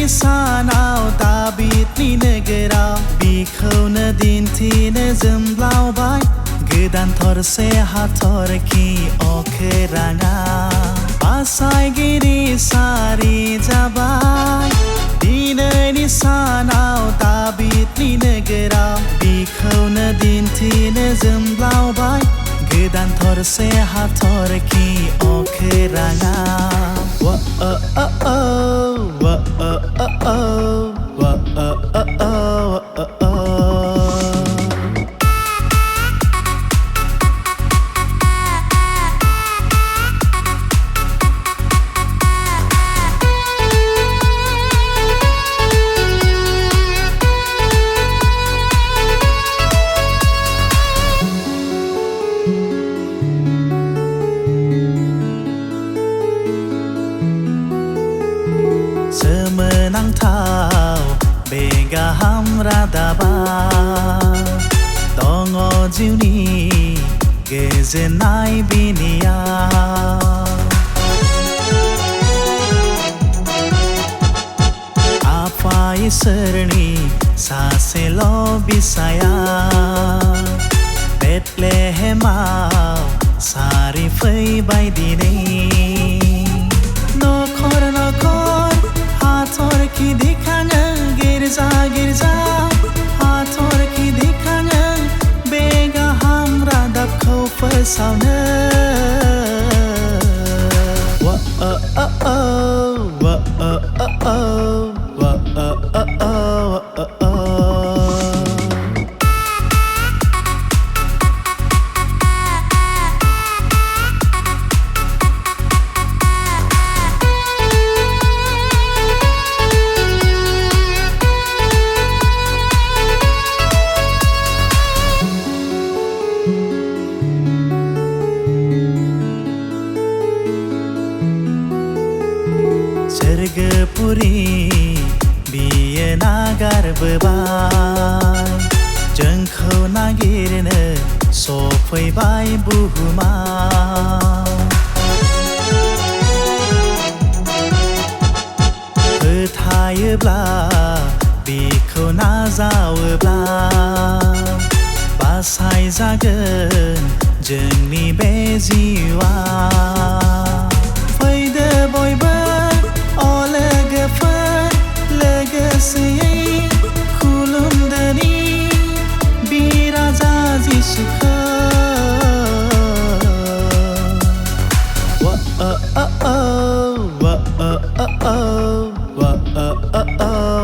सानाव दाबिदनि नोगोराव बिखौनो दिन्थिनो जोंब्लावबाय गोदान थरसे हाथरखि अखोराङा बासायगिरि सारि जाबाय दिनैनि सानाव दाबिदनि नोगोराव बिखौनो दिन्थिनो जोंब्लावबाय गोदान थरसे हाथरखि अखोराङा सोमोनांथाव बे गाहाम रादाबा दङ जिउनि गोजोननाय बिनियाव आफा इसोरनि सासेल' बिसाया बेथलेहेमाव सारि फैबाय दिनै नखर नखर हाथरखि दिखाङो गिर्जा गिर्जा हाथरखि दिखाङो बे गाहाम रादाबखौ फोसावनो सोरगोपुरि बियो नागारबोबाय जोंखौ नागिरनो सफैबाय बुहुमाव फोथायोब्ला बिखौ नाजावोब्ला बासायजागोन जोंनि बे जिउआ फैदो बयबो लोगोफोर लोगोसेयै खुलुमदोनि बिराजा जिसुखौ oh